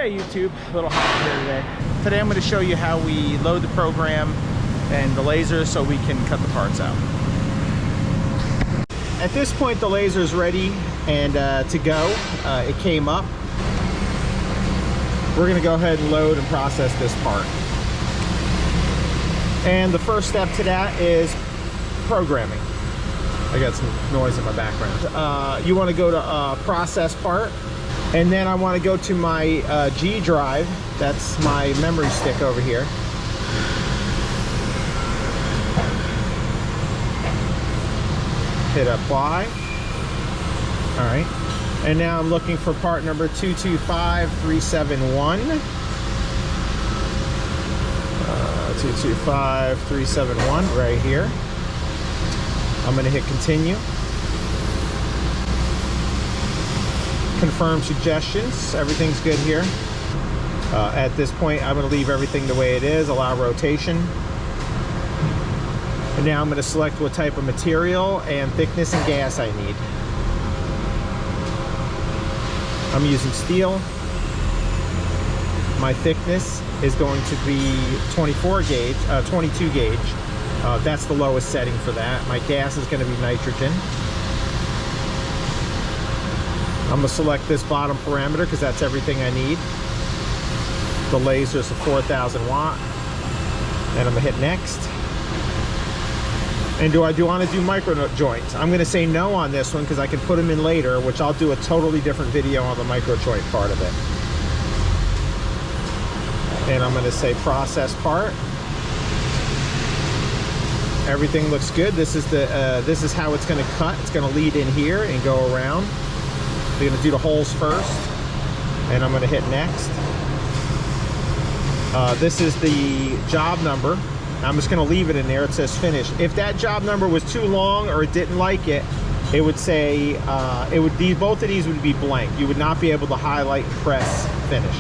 Hey YouTube, a little hot here today. Today I'm going to show you how we load the program and the laser so we can cut the parts out. At this point the laser is ready and to go. It came up. We're going to go ahead and load and process this part. And the first step to that is programming. I got some noise in my background. You want to go to process part. And then I want to go to my G drive. That's my memory stick over here. Hit apply. All right. And now I'm looking for part number 225371. 225371 right here. I'm going to hit continue. Confirm suggestions. Everything's good here. At this point, I'm going to leave everything the way it is. Allow rotation. And now I'm going to select what type of material and thickness and gas I need. I'm using steel. My thickness is going to be 22 gauge. That's the lowest setting for that. My gas is going to be nitrogen. I'm going to select this bottom parameter because that's everything I need. The laser is a 4,000 watt. And I'm going to hit next. And do I want to do micro joints? I'm going to say no on this one because I can put them in later, which I'll do a totally different video on the micro joint part of it. And I'm going to say process part. Everything looks good. This is how it's going to cut. It's going to lead in here and go around. We're going to do the holes first, and I'm going to hit next. This is the job number. I'm just going to leave it in there. It says finish. If that job number was too long or it didn't like it, it would say both of these would be blank. You would not be able to highlight and press finish.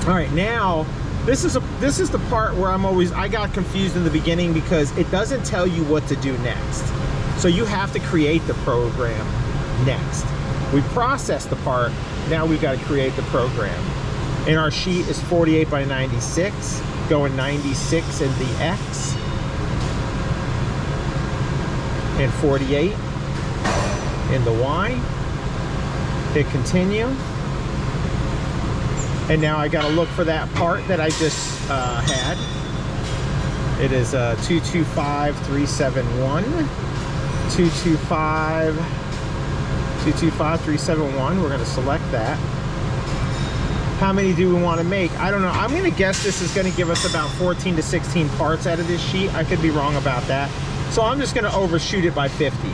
All right, now this is the part where I got confused in the beginning because it doesn't tell you what to do next. So you have to create the program next. We process the part, now we've got to create the program. And our sheet is 48 by 96, going 96 in the X, and 48 in the Y. Hit continue. And now I got to look for that part that I just had. It is 225371. 225371. We're going to select that. How many do we want to make? I don't know. I'm going to guess this is going to give us about 14 to 16 parts out of this sheet. I could be wrong about that. So I'm just going to overshoot it by 50.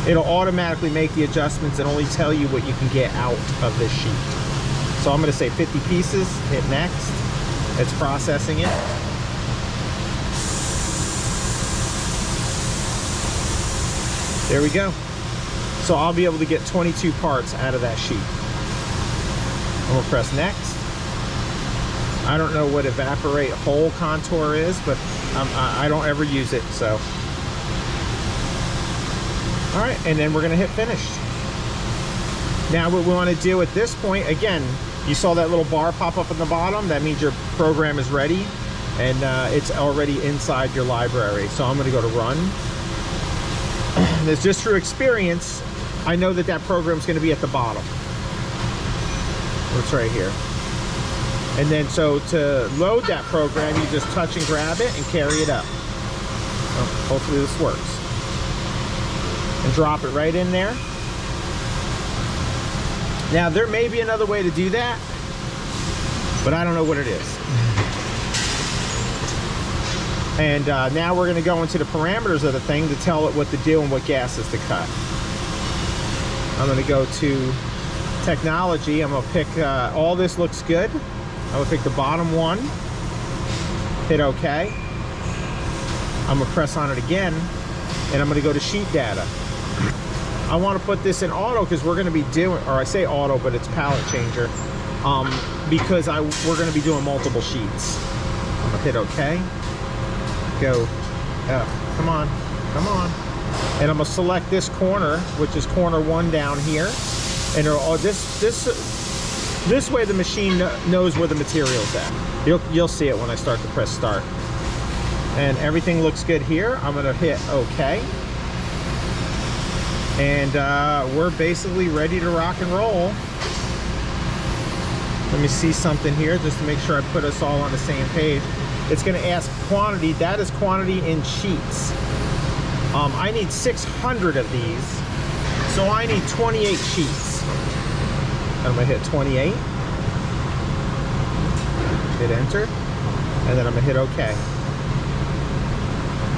It'll automatically make the adjustments and only tell you what you can get out of this sheet. So I'm going to say 50 pieces. Hit next. It's processing it. There we go. So I'll be able to get 22 parts out of that sheet. I'm gonna press next. I don't know what evaporate hole contour is, but I don't ever use it, so. All right, and then we're gonna hit finish. Now what we wanna do at this point, again, you saw that little bar pop up on the bottom. That means your program is ready and it's already inside your library. So I'm gonna go to run. It's just through experience, I know that program is going to be at the bottom. It's right here. And then so to load that program, you just touch and grab it and carry it up. Well, hopefully this works. And drop it right in there. Now there may be another way to do that, but I don't know what it is. And now we're going to go into the parameters of the thing to tell it what to do and what gases to cut. I'm going to go to technology. I'm going to pick, all this looks good. I'm going to pick the bottom one. Hit OK. I'm going to press on it again. And I'm going to go to sheet data. I want to put this in auto because we're going to be doing, or I say auto, but it's palette changer. Because we're going to be doing multiple sheets. I'm going to hit OK. Go, come on, and I'm gonna select this corner, which is corner 1 down here, And this way the machine knows where the material's at. You'll see it when I start to press start. And everything looks good here. I'm gonna hit OK. And we're basically ready to rock and roll. Let me see something here just to make sure I put us all on the same page. It's gonna ask quantity. That is quantity in sheets. I need 600 of these, so I need 28 sheets. I'm gonna hit 28, hit enter, and then I'm gonna hit OK.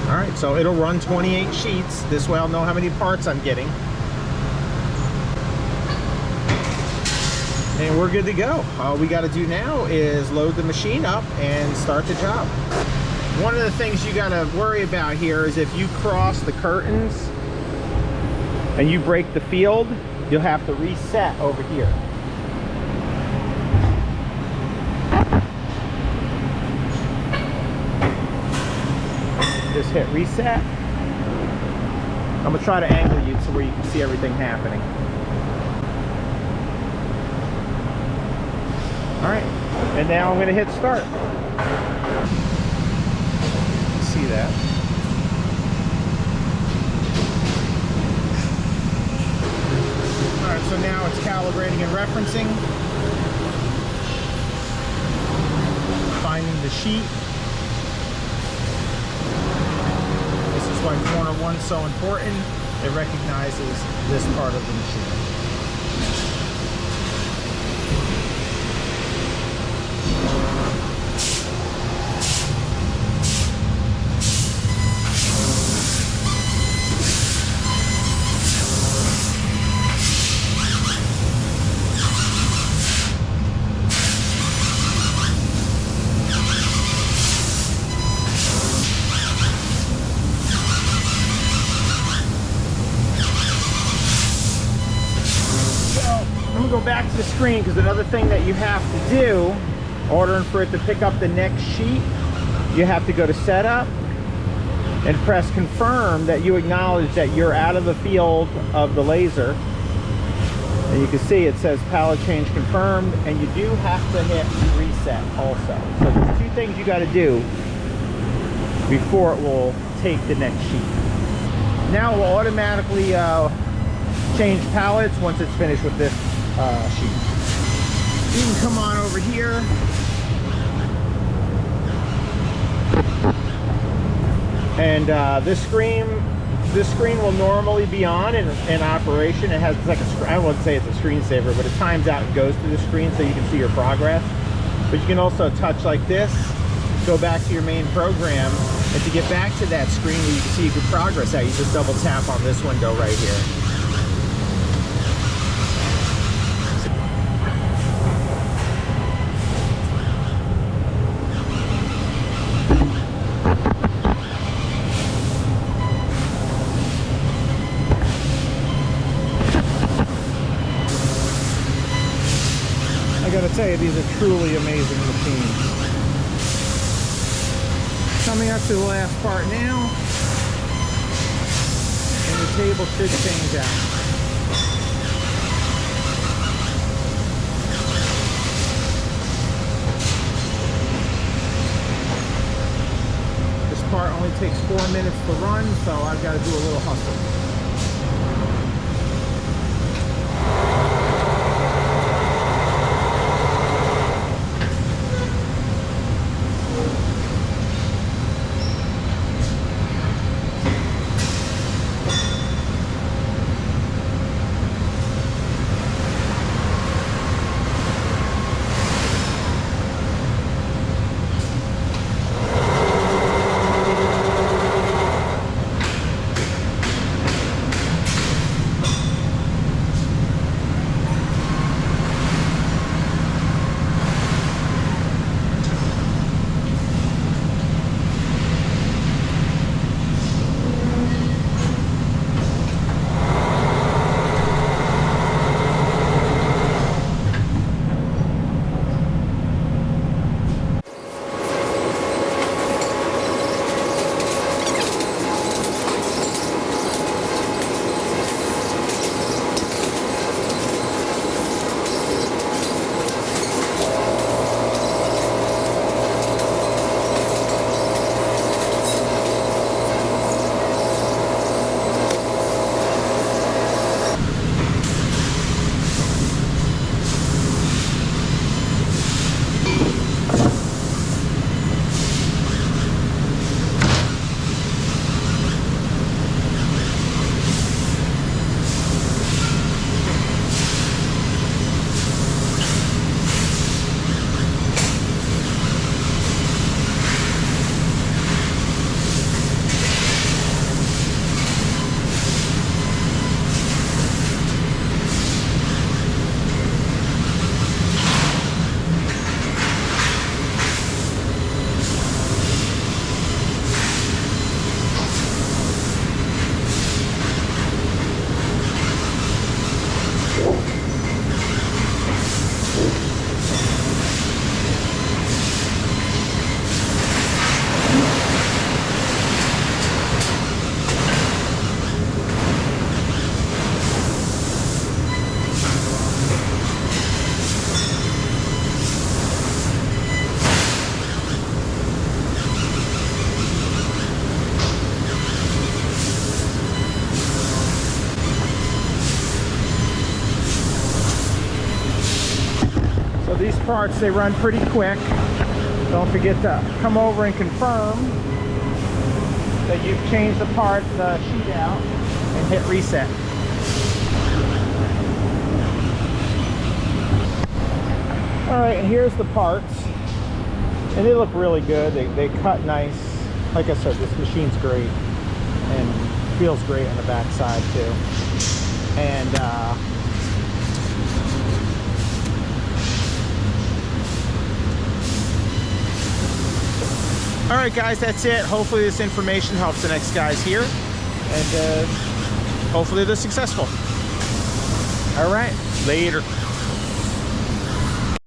All right, so it'll run 28 sheets. This way I'll know how many parts I'm getting. And we're good to go. All we gotta do now is load the machine up and start the job. One of the things you gotta worry about here is if you cross the curtains and you break the field, you'll have to reset over here. Just hit reset. I'm gonna try to angle you to where you can see everything happening. All right, and now I'm gonna hit start. See that? All right, so now it's calibrating and referencing. Finding the sheet. This is why corner 1 is so important. It recognizes this part of the machine. Go back to the screen, because another thing that you have to do, ordering for it to pick up the next sheet, you have to go to setup and press confirm that you acknowledge that you're out of the field of the laser. And you can see it says palette change confirmed, and you do have to hit reset also. So there's 2 things you got to do before it will take the next sheet. Now it will automatically change palettes once it's finished with this sheet. You can come on over here. And this screen will normally be on in operation. It has like I wouldn't say it's a screensaver, but it times out and goes to the screen so you can see your progress. But you can also touch like this, go back to your main program, and to get back to that screen where you can see your progress at, you just double tap on this window right here. I gotta tell you, these are truly amazing machines. Coming up to the last part now, and the table should change out. This part only takes 4 minutes to run, so I've got to do a little hustle. these parts, they run pretty quick. Don't forget to come over and confirm that you've changed the sheet out and hit reset. All right, and here's the parts. And they look really good. They cut nice. Like I said, this machine's great and feels great on the back side too. And all right, guys, that's it. Hopefully this information helps the next guys here, and hopefully they're successful. All right, later.